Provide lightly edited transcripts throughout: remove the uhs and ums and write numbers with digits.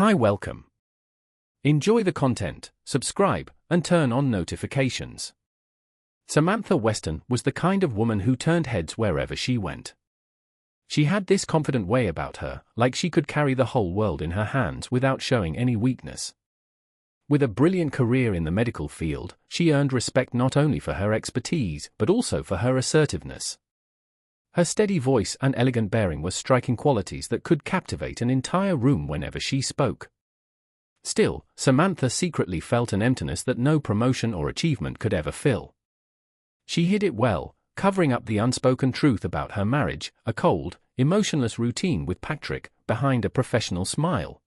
Hi, welcome. Enjoy the content, subscribe, and turn on notifications. Samantha Weston was the kind of woman who turned heads wherever she went. She had this confident way about her, like she could carry the whole world in her hands without showing any weakness. With a brilliant career in the medical field, she earned respect not only for her expertise but also for her assertiveness. Her steady voice and elegant bearing were striking qualities that could captivate an entire room whenever she spoke. Still, Samantha secretly felt an emptiness that no promotion or achievement could ever fill. She hid it well, covering up the unspoken truth about her marriage, a cold, emotionless routine with Patrick, behind a professional smile.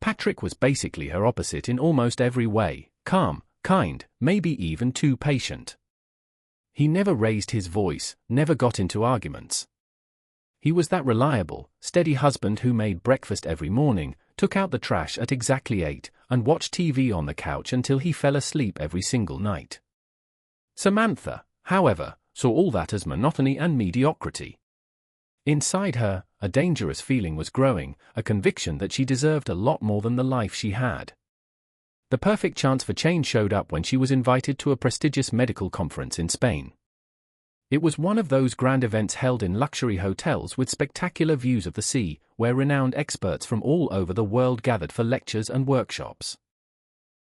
Patrick was basically her opposite in almost every way: calm, kind, maybe even too patient. He never raised his voice, never got into arguments. He was that reliable, steady husband who made breakfast every morning, took out the trash at exactly 8, and watched TV on the couch until he fell asleep every single night. Samantha, however, saw all that as monotony and mediocrity. Inside her, a dangerous feeling was growing, a conviction that she deserved a lot more than the life she had. The perfect chance for change showed up when she was invited to a prestigious medical conference in Spain. It was one of those grand events held in luxury hotels with spectacular views of the sea, where renowned experts from all over the world gathered for lectures and workshops.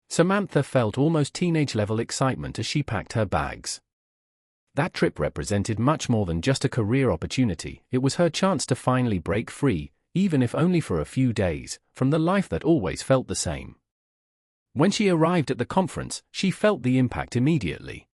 Samantha felt almost teenage-level excitement as she packed her bags. That trip represented much more than just a career opportunity. It was her chance to finally break free, even if only for a few days, from the life that always felt the same. When she arrived at the conference, she felt the impact immediately.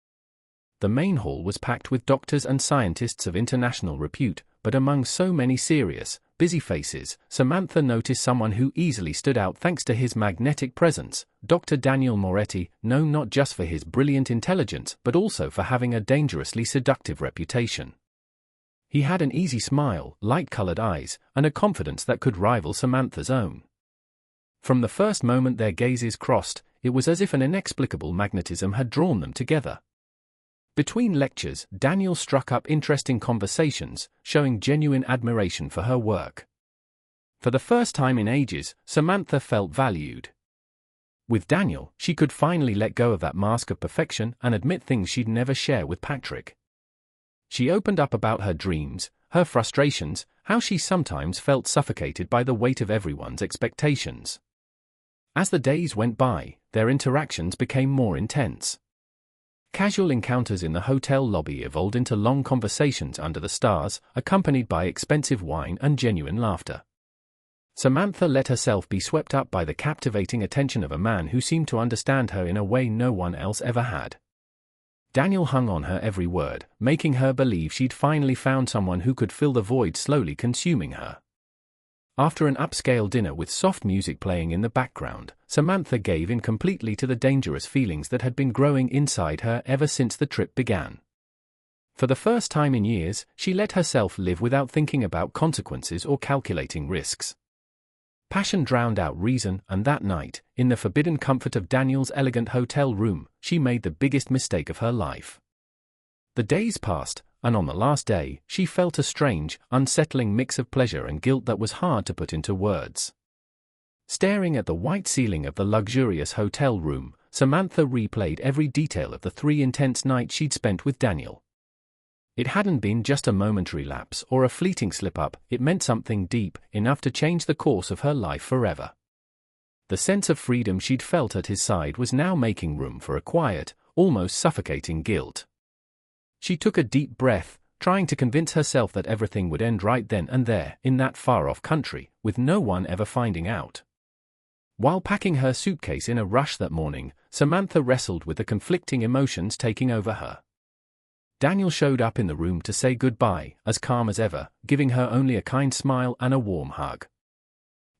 The main hall was packed with doctors and scientists of international repute, but among so many serious, busy faces, Samantha noticed someone who easily stood out thanks to his magnetic presence: Dr. Daniel Moretti, known not just for his brilliant intelligence but also for having a dangerously seductive reputation. He had an easy smile, light-colored eyes, and a confidence that could rival Samantha's own. From the first moment their gazes crossed, it was as if an inexplicable magnetism had drawn them together. Between lectures, Daniel struck up interesting conversations, showing genuine admiration for her work. For the first time in ages, Samantha felt valued. With Daniel, she could finally let go of that mask of perfection and admit things she'd never share with Patrick. She opened up about her dreams, her frustrations, how she sometimes felt suffocated by the weight of everyone's expectations. As the days went by, their interactions became more intense. Casual encounters in the hotel lobby evolved into long conversations under the stars, accompanied by expensive wine and genuine laughter. Samantha let herself be swept up by the captivating attention of a man who seemed to understand her in a way no one else ever had. Daniel hung on her every word, making her believe she'd finally found someone who could fill the void slowly consuming her. After an upscale dinner with soft music playing in the background, Samantha gave in completely to the dangerous feelings that had been growing inside her ever since the trip began. For the first time in years, she let herself live without thinking about consequences or calculating risks. Passion drowned out reason, and that night, in the forbidden comfort of Daniel's elegant hotel room, she made the biggest mistake of her life. The days passed, and on the last day, she felt a strange, unsettling mix of pleasure and guilt that was hard to put into words. Staring at the white ceiling of the luxurious hotel room, Samantha replayed every detail of the 3 intense nights she'd spent with Daniel. It hadn't been just a momentary lapse or a fleeting slip-up, it meant something deep, enough to change the course of her life forever. The sense of freedom she'd felt at his side was now making room for a quiet, almost suffocating guilt. She took a deep breath, trying to convince herself that everything would end right then and there, in that far-off country, with no one ever finding out. While packing her suitcase in a rush that morning, Samantha wrestled with the conflicting emotions taking over her. Daniel showed up in the room to say goodbye, as calm as ever, giving her only a kind smile and a warm hug.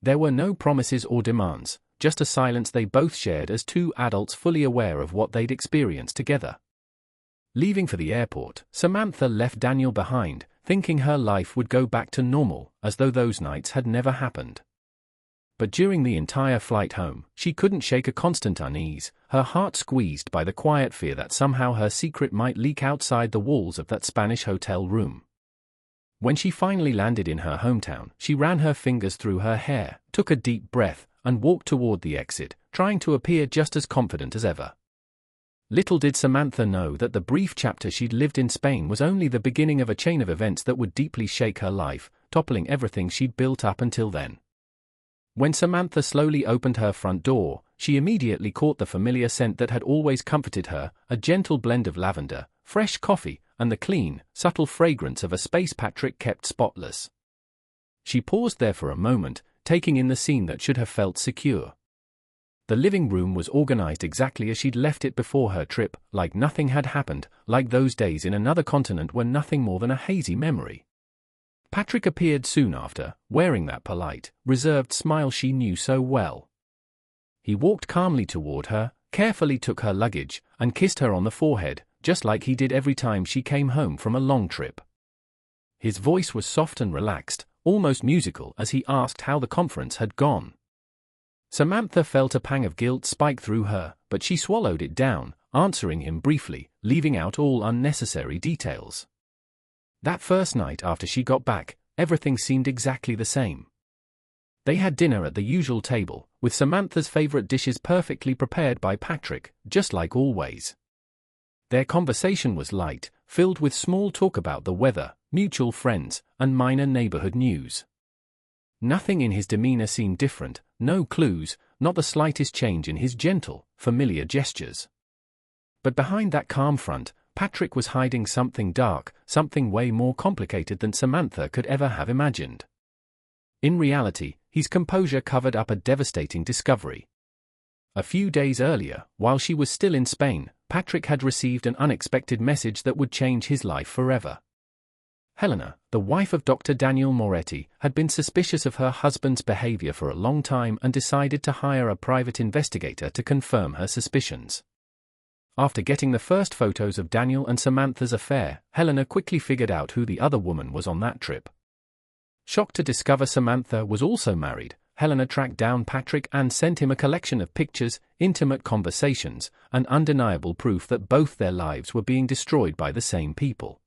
There were no promises or demands, just a silence they both shared as two adults fully aware of what they'd experienced together. Leaving for the airport, Samantha left Daniel behind, thinking her life would go back to normal, as though those nights had never happened. But during the entire flight home, she couldn't shake a constant unease, her heart squeezed by the quiet fear that somehow her secret might leak outside the walls of that Spanish hotel room. When she finally landed in her hometown, she ran her fingers through her hair, took a deep breath, and walked toward the exit, trying to appear just as confident as ever. Little did Samantha know that the brief chapter she'd lived in Spain was only the beginning of a chain of events that would deeply shake her life, toppling everything she'd built up until then. When Samantha slowly opened her front door, she immediately caught the familiar scent that had always comforted her, a gentle blend of lavender, fresh coffee, and the clean, subtle fragrance of a space Patrick kept spotless. She paused there for a moment, taking in the scene that should have felt secure. The living room was organized exactly as she'd left it before her trip, like nothing had happened, like those days in another continent were nothing more than a hazy memory. Patrick appeared soon after, wearing that polite, reserved smile she knew so well. He walked calmly toward her, carefully took her luggage, and kissed her on the forehead, just like he did every time she came home from a long trip. His voice was soft and relaxed, almost musical, as he asked how the conference had gone. Samantha felt a pang of guilt spike through her, but she swallowed it down, answering him briefly, leaving out all unnecessary details. That first night after she got back, everything seemed exactly the same. They had dinner at the usual table, with Samantha's favorite dishes perfectly prepared by Patrick, just like always. Their conversation was light, filled with small talk about the weather, mutual friends, and minor neighborhood news. Nothing in his demeanor seemed different, no clues, not the slightest change in his gentle, familiar gestures. But behind that calm front, Patrick was hiding something dark, something way more complicated than Samantha could ever have imagined. In reality, his composure covered up a devastating discovery. A few days earlier, while she was still in Spain, Patrick had received an unexpected message that would change his life forever. Helena, the wife of Dr. Daniel Moretti, had been suspicious of her husband's behavior for a long time and decided to hire a private investigator to confirm her suspicions. After getting the first photos of Daniel and Samantha's affair, Helena quickly figured out who the other woman was on that trip. Shocked to discover Samantha was also married, Helena tracked down Patrick and sent him a collection of pictures, intimate conversations, and undeniable proof that both their lives were being destroyed by the same people.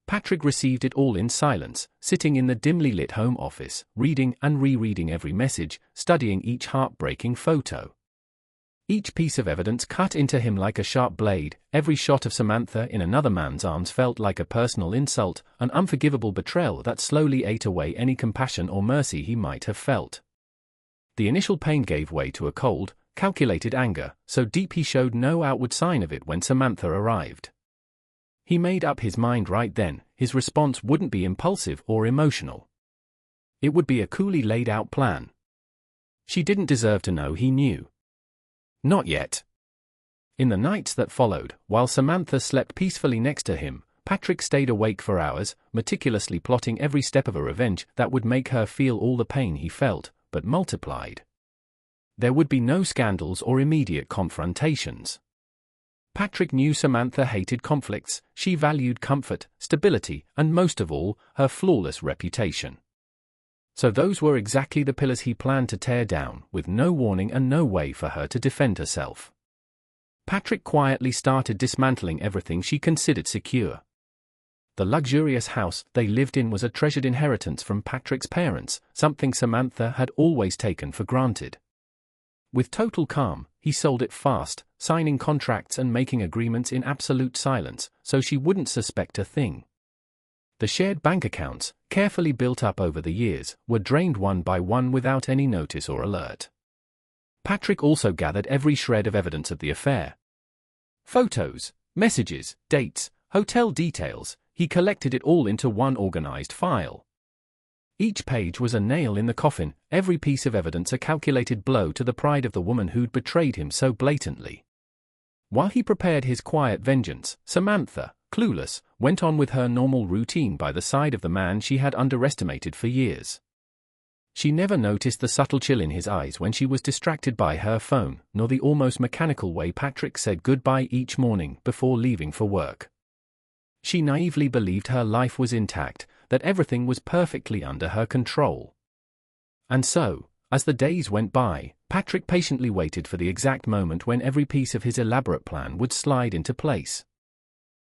Patrick received it all in silence, sitting in the dimly lit home office, reading and rereading every message, studying each heartbreaking photo. Each piece of evidence cut into him like a sharp blade, every shot of Samantha in another man's arms felt like a personal insult, an unforgivable betrayal that slowly ate away any compassion or mercy he might have felt. The initial pain gave way to a cold, calculated anger, so deep he showed no outward sign of it when Samantha arrived. He made up his mind right then, his response wouldn't be impulsive or emotional. It would be a coolly laid-out plan. She didn't deserve to know he knew. Not yet. In the nights that followed, while Samantha slept peacefully next to him, Patrick stayed awake for hours, meticulously plotting every step of a revenge that would make her feel all the pain he felt, but multiplied. There would be no scandals or immediate confrontations. Patrick knew Samantha hated conflicts, she valued comfort, stability, and most of all, her flawless reputation. So those were exactly the pillars he planned to tear down, with no warning and no way for her to defend herself. Patrick quietly started dismantling everything she considered secure. The luxurious house they lived in was a treasured inheritance from Patrick's parents, something Samantha had always taken for granted. With total calm, he sold it fast, signing contracts and making agreements in absolute silence, so she wouldn't suspect a thing. The shared bank accounts, carefully built up over the years, were drained one by one without any notice or alert. Patrick also gathered every shred of evidence of the affair. Photos, messages, dates, hotel details, he collected it all into one organized file. Each page was a nail in the coffin, every piece of evidence a calculated blow to the pride of the woman who'd betrayed him so blatantly. While he prepared his quiet vengeance, Samantha, clueless, went on with her normal routine by the side of the man she had underestimated for years. She never noticed the subtle chill in his eyes when she was distracted by her phone, nor the almost mechanical way Patrick said goodbye each morning before leaving for work. She naively believed her life was intact, that everything was perfectly under her control. And so, as the days went by, Patrick patiently waited for the exact moment when every piece of his elaborate plan would slide into place.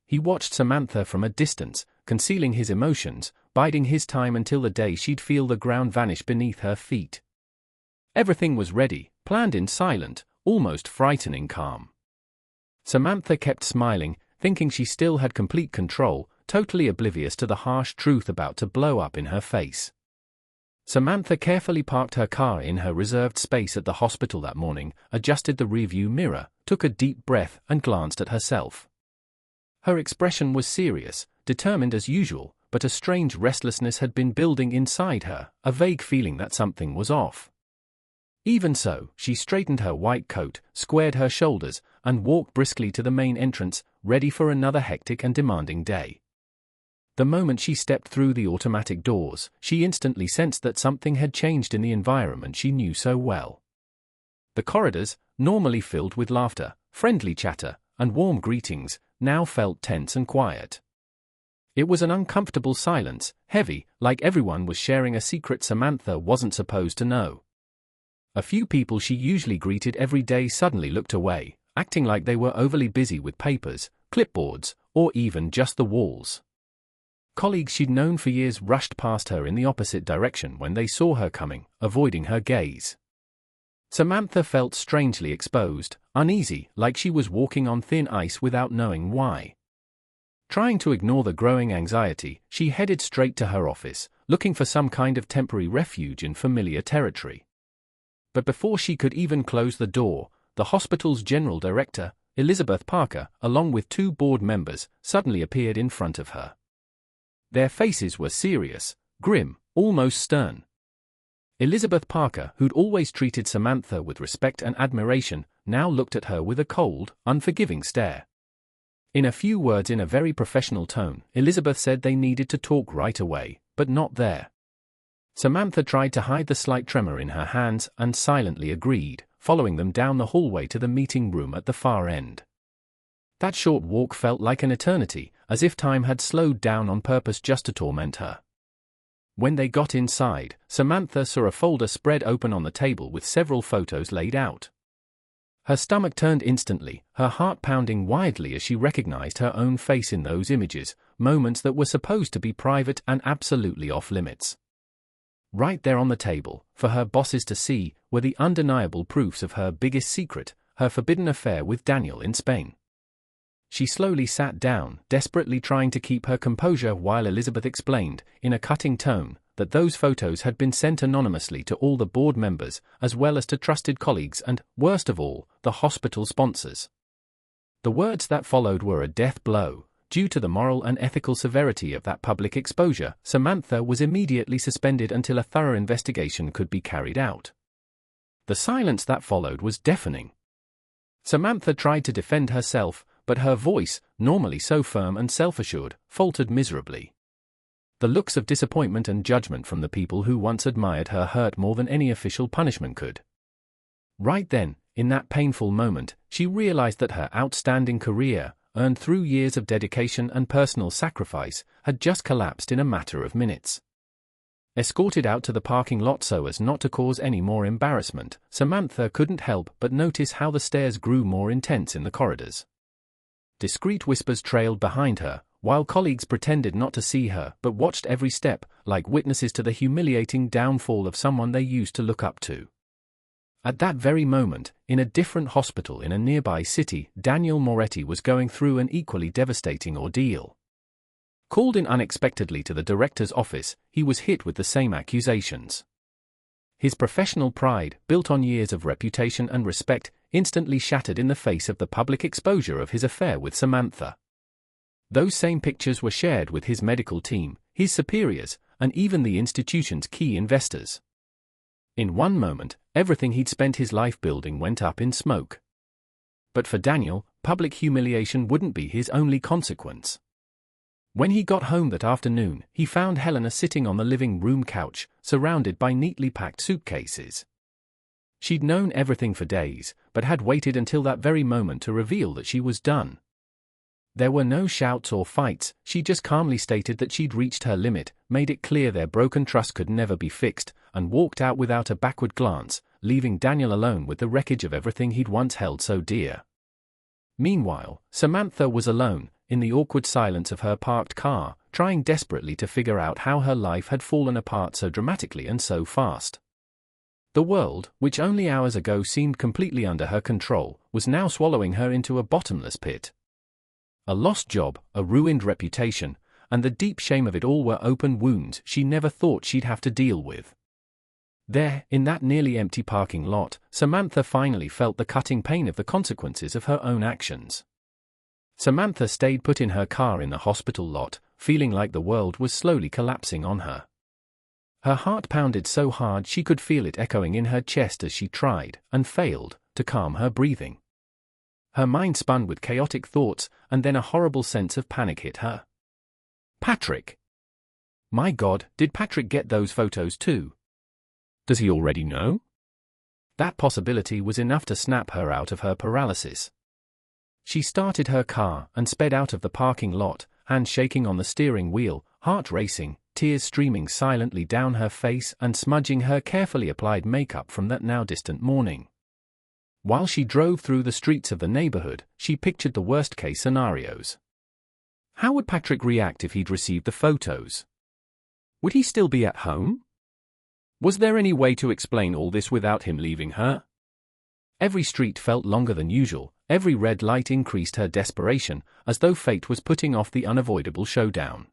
He watched Samantha from a distance, concealing his emotions, biding his time until the day she'd feel the ground vanish beneath her feet. Everything was ready, planned in silent, almost frightening calm. Samantha kept smiling, thinking she still had complete control, totally oblivious to the harsh truth about to blow up in her face. Samantha carefully parked her car in her reserved space at the hospital that morning, adjusted the rearview mirror, took a deep breath, and glanced at herself. Her expression was serious, determined as usual, but a strange restlessness had been building inside her, a vague feeling that something was off. Even so, she straightened her white coat, squared her shoulders, and walked briskly to the main entrance, ready for another hectic and demanding day. The moment she stepped through the automatic doors, she instantly sensed that something had changed in the environment she knew so well. The corridors, normally filled with laughter, friendly chatter, and warm greetings, now felt tense and quiet. It was an uncomfortable silence, heavy, like everyone was sharing a secret Samantha wasn't supposed to know. A few people she usually greeted every day suddenly looked away, acting like they were overly busy with papers, clipboards, or even just the walls. Colleagues she'd known for years rushed past her in the opposite direction when they saw her coming, avoiding her gaze. Samantha felt strangely exposed, uneasy, like she was walking on thin ice without knowing why. Trying to ignore the growing anxiety, she headed straight to her office, looking for some kind of temporary refuge in familiar territory. But before she could even close the door, the hospital's general director, Elizabeth Parker, along with 2 board members, suddenly appeared in front of her. Their faces were serious, grim, almost stern. Elizabeth Parker, who'd always treated Samantha with respect and admiration, now looked at her with a cold, unforgiving stare. In a few words in a very professional tone, Elizabeth said they needed to talk right away, but not there. Samantha tried to hide the slight tremor in her hands and silently agreed, following them down the hallway to the meeting room at the far end. That short walk felt like an eternity, as if time had slowed down on purpose just to torment her. When they got inside, Samantha saw a folder spread open on the table with several photos laid out. Her stomach turned instantly, her heart pounding wildly as she recognized her own face in those images, moments that were supposed to be private and absolutely off-limits. Right there on the table, for her bosses to see, were the undeniable proofs of her biggest secret, her forbidden affair with Daniel in Spain. She slowly sat down, desperately trying to keep her composure while Elizabeth explained, in a cutting tone, that those photos had been sent anonymously to all the board members, as well as to trusted colleagues and, worst of all, the hospital sponsors. The words that followed were a death blow. Due to the moral and ethical severity of that public exposure, Samantha was immediately suspended until a thorough investigation could be carried out. The silence that followed was deafening. Samantha tried to defend herself, but her voice, normally so firm and self-assured, faltered miserably. The looks of disappointment and judgment from the people who once admired her hurt more than any official punishment could. Right then, in that painful moment, she realized that her outstanding career, earned through years of dedication and personal sacrifice, had just collapsed in a matter of minutes. Escorted out to the parking lot so as not to cause any more embarrassment, Samantha couldn't help but notice how the stares grew more intense in the corridors. Discreet whispers trailed behind her, while colleagues pretended not to see her but watched every step, like witnesses to the humiliating downfall of someone they used to look up to. At that very moment, in a different hospital in a nearby city, Daniel Moretti was going through an equally devastating ordeal. Called in unexpectedly to the director's office, he was hit with the same accusations. His professional pride, built on years of reputation and respect, instantly shattered in the face of the public exposure of his affair with Samantha. Those same pictures were shared with his medical team, his superiors, and even the institution's key investors. In one moment, everything he'd spent his life building went up in smoke. But for Daniel, public humiliation wouldn't be his only consequence. When he got home that afternoon, he found Helena sitting on the living room couch, surrounded by neatly packed suitcases. She'd known everything for days, but had waited until that very moment to reveal that she was done. There were no shouts or fights, she just calmly stated that she'd reached her limit, made it clear their broken trust could never be fixed, and walked out without a backward glance, leaving Daniel alone with the wreckage of everything he'd once held so dear. Meanwhile, Samantha was alone, in the awkward silence of her parked car, trying desperately to figure out how her life had fallen apart so dramatically and so fast. The world, which only hours ago seemed completely under her control, was now swallowing her into a bottomless pit. A lost job, a ruined reputation, and the deep shame of it all were open wounds she never thought she'd have to deal with. There, in that nearly empty parking lot, Samantha finally felt the cutting pain of the consequences of her own actions. Samantha stayed put in her car in the hospital lot, feeling like the world was slowly collapsing on her. Her heart pounded so hard she could feel it echoing in her chest as she tried, and failed, to calm her breathing. Her mind spun with chaotic thoughts, and then a horrible sense of panic hit her. Patrick! My God, did Patrick get those photos too? Does he already know? That possibility was enough to snap her out of her paralysis. She started her car and sped out of the parking lot, hands shaking on the steering wheel, heart racing, tears streaming silently down her face and smudging her carefully applied makeup from that now distant morning. While she drove through the streets of the neighborhood, she pictured the worst-case scenarios. How would Patrick react if he'd received the photos? Would he still be at home? Was there any way to explain all this without him leaving her? Every street felt longer than usual, every red light increased her desperation, as though fate was putting off the unavoidable showdown.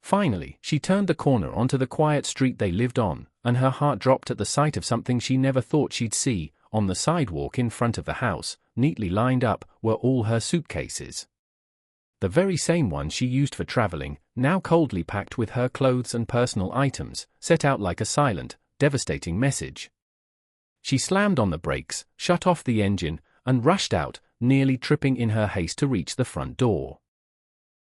Finally, she turned the corner onto the quiet street they lived on, and her heart dropped at the sight of something she never thought she'd see. On the sidewalk in front of the house, neatly lined up, were all her suitcases. The very same ones she used for traveling, now coldly packed with her clothes and personal items, set out like a silent, devastating message. She slammed on the brakes, shut off the engine, and rushed out, nearly tripping in her haste to reach the front door.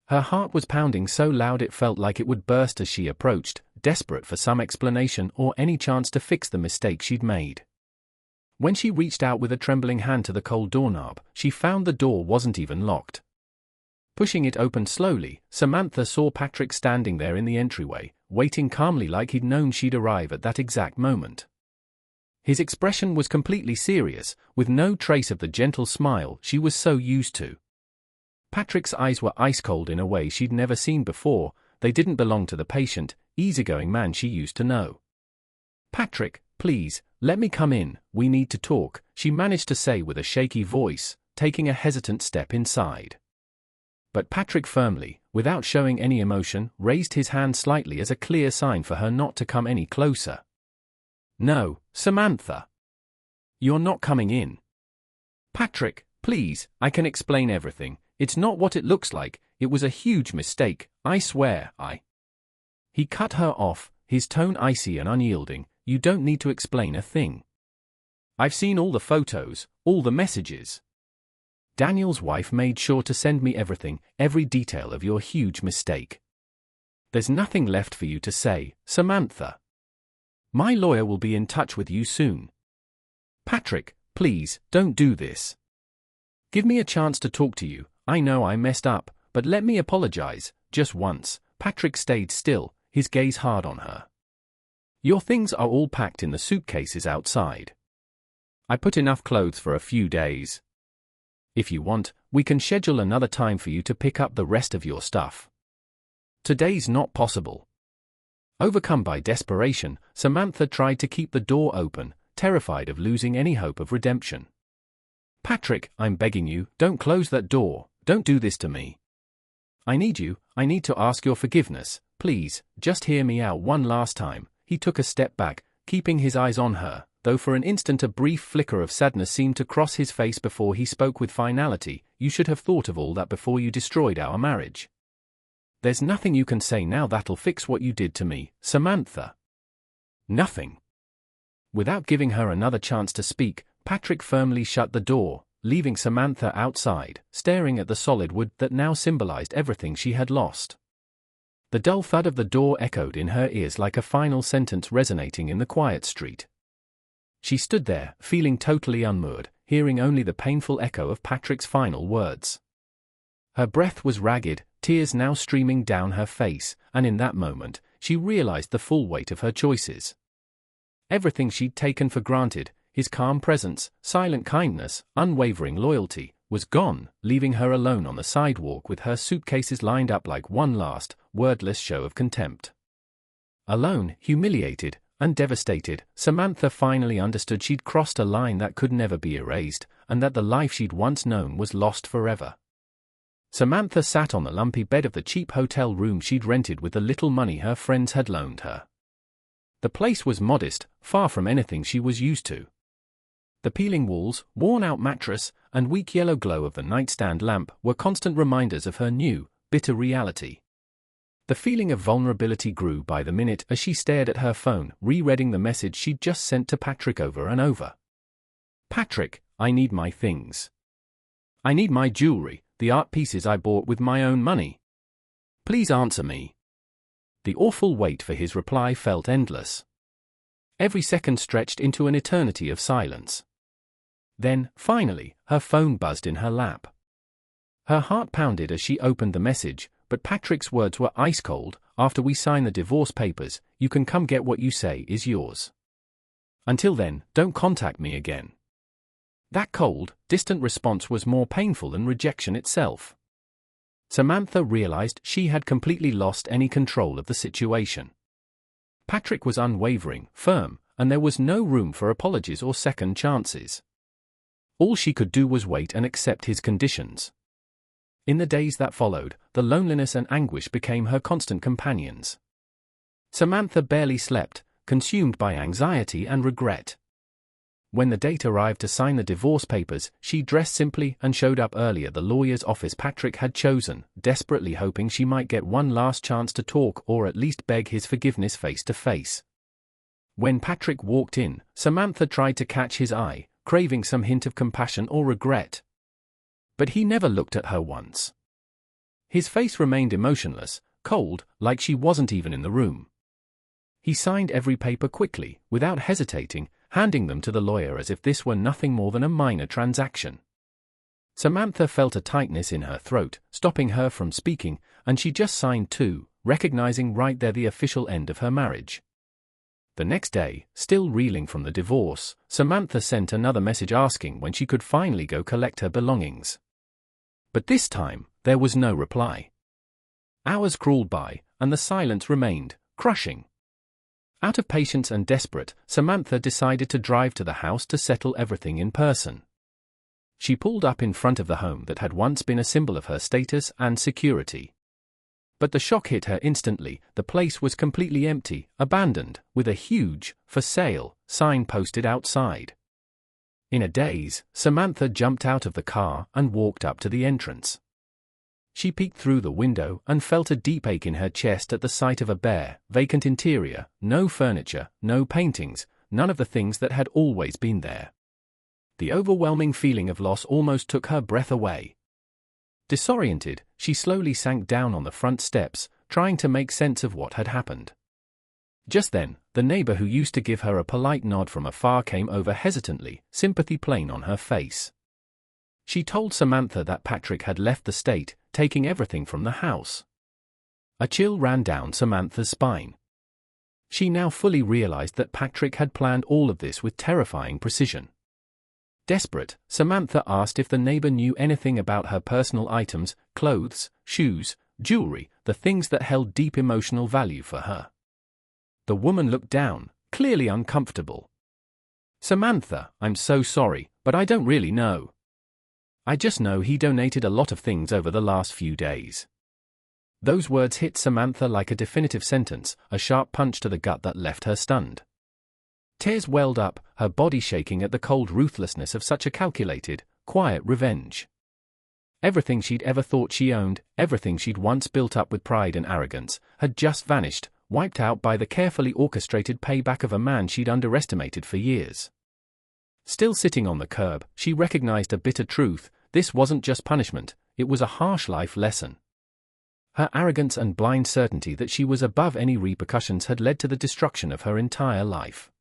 Her heart was pounding so loud it felt like it would burst as she approached, desperate for some explanation or any chance to fix the mistake she'd made. When she reached out with a trembling hand to the cold doorknob, she found the door wasn't even locked. Pushing it open slowly, Samantha saw Patrick standing there in the entryway, waiting calmly like he'd known she'd arrive at that exact moment. His expression was completely serious, with no trace of the gentle smile she was so used to. Patrick's eyes were ice-cold in a way she'd never seen before. They didn't belong to the patient, easygoing man she used to know. "Patrick, please, let me come in, we need to talk," she managed to say with a shaky voice, taking a hesitant step inside. But Patrick firmly, without showing any emotion, raised his hand slightly as a clear sign for her not to come any closer. "No, Samantha. You're not coming in." "Patrick, please, I can explain everything. It's not what it looks like. It was a huge mistake, I swear, He cut her off, his tone icy and unyielding. "You don't need to explain a thing. I've seen all the photos, all the messages. Daniel's wife made sure to send me everything, every detail of your huge mistake. There's nothing left for you to say, Samantha. My lawyer will be in touch with you soon. Patrick, please, don't do this. Give me a chance to talk to you. I know I messed up, but let me apologize, just once." Patrick stayed still, his gaze hard on her. "Your things are all packed in the suitcases outside. I put enough clothes for a few days. If you want, we can schedule another time for you to pick up the rest of your stuff. Today's not possible." Overcome by desperation, Samantha tried to keep the door open, terrified of losing any hope of redemption. "Patrick, I'm begging you, don't close that door, don't do this to me. I need you, I need to ask your forgiveness, please, just hear me out one last time." He took a step back, keeping his eyes on her, though for an instant a brief flicker of sadness seemed to cross his face before he spoke with finality. "You should have thought of all that before you destroyed our marriage. There's nothing you can say now that'll fix what you did to me, Samantha. Nothing." Without giving her another chance to speak, Patrick firmly shut the door, leaving Samantha outside, staring at the solid wood that now symbolized everything she had lost. The dull thud of the door echoed in her ears like a final sentence resonating in the quiet street. She stood there, feeling totally unmoored, hearing only the painful echo of Patrick's final words. Her breath was ragged, tears now streaming down her face, and in that moment, she realized the full weight of her choices. Everything she'd taken for granted, his calm presence, silent kindness, unwavering loyalty, was gone, leaving her alone on the sidewalk with her suitcases lined up like one last, wordless show of contempt. Alone, humiliated, and devastated, Samantha finally understood she'd crossed a line that could never be erased, and that the life she'd once known was lost forever. Samantha sat on the lumpy bed of the cheap hotel room she'd rented with the little money her friends had loaned her. The place was modest, far from anything she was used to. The peeling walls, worn-out mattress, and weak yellow glow of the nightstand lamp were constant reminders of her new, bitter reality. The feeling of vulnerability grew by the minute as she stared at her phone, rereading the message she'd just sent to Patrick over and over. "Patrick, I need my things. I need my jewelry, the art pieces I bought with my own money. Please answer me." The awful wait for his reply felt endless. Every second stretched into an eternity of silence. Then, finally, her phone buzzed in her lap. Her heart pounded as she opened the message, but Patrick's words were ice cold. "After we sign the divorce papers, you can come get what you say is yours. Until then, don't contact me again." That cold, distant response was more painful than rejection itself. Samantha realized she had completely lost any control of the situation. Patrick was unwavering, firm, and there was no room for apologies or second chances. All she could do was wait and accept his conditions. In the days that followed, the loneliness and anguish became her constant companions. Samantha barely slept, consumed by anxiety and regret. When the date arrived to sign the divorce papers, she dressed simply and showed up early at the lawyer's office Patrick had chosen, desperately hoping she might get one last chance to talk or at least beg his forgiveness face to face. When Patrick walked in, Samantha tried to catch his eye, craving some hint of compassion or regret. But he never looked at her once. His face remained emotionless, cold, like she wasn't even in the room. He signed every paper quickly, without hesitating, handing them to the lawyer as if this were nothing more than a minor transaction. Samantha felt a tightness in her throat, stopping her from speaking, and she just signed too, recognizing right there the official end of her marriage. The next day, still reeling from the divorce, Samantha sent another message asking when she could finally go collect her belongings. But this time, there was no reply. Hours crawled by, and the silence remained, crushing. Out of patience and desperate, Samantha decided to drive to the house to settle everything in person. She pulled up in front of the home that had once been a symbol of her status and security. But the shock hit her instantly. The place was completely empty, abandoned, with a huge, "For sale," sign posted outside. In a daze, Samantha jumped out of the car and walked up to the entrance. She peeked through the window and felt a deep ache in her chest at the sight of a bare, vacant interior, no furniture, no paintings, none of the things that had always been there. The overwhelming feeling of loss almost took her breath away. Disoriented, she slowly sank down on the front steps, trying to make sense of what had happened. Just then, the neighbor who used to give her a polite nod from afar came over hesitantly, sympathy plain on her face. She told Samantha that Patrick had left the state, taking everything from the house. A chill ran down Samantha's spine. She now fully realized that Patrick had planned all of this with terrifying precision. Desperate, Samantha asked if the neighbor knew anything about her personal items, clothes, shoes, jewelry, the things that held deep emotional value for her. The woman looked down, clearly uncomfortable. "Samantha, I'm so sorry, but I don't really know. I just know he donated a lot of things over the last few days." Those words hit Samantha like a definitive sentence, a sharp punch to the gut that left her stunned. Tears welled up, her body shaking at the cold ruthlessness of such a calculated, quiet revenge. Everything she'd ever thought she owned, everything she'd once built up with pride and arrogance, had just vanished, wiped out by the carefully orchestrated payback of a man she'd underestimated for years. Still sitting on the curb, she recognized a bitter truth: this wasn't just punishment, it was a harsh life lesson. Her arrogance and blind certainty that she was above any repercussions had led to the destruction of her entire life.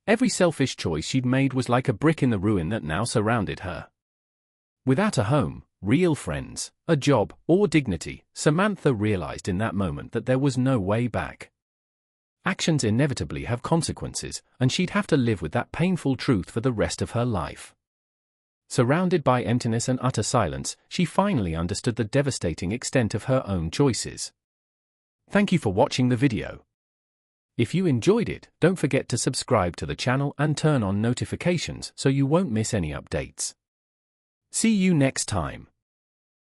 Every selfish choice she'd made was like a brick in the ruin that now surrounded her. Without a home, real friends, a job, or dignity, Samantha realized in that moment that there was no way back. Actions inevitably have consequences, and she'd have to live with that painful truth for the rest of her life. Surrounded by emptiness and utter silence, she finally understood the devastating extent of her own choices. Thank you for watching the video. If you enjoyed it, don't forget to subscribe to the channel and turn on notifications so you won't miss any updates. See you next time.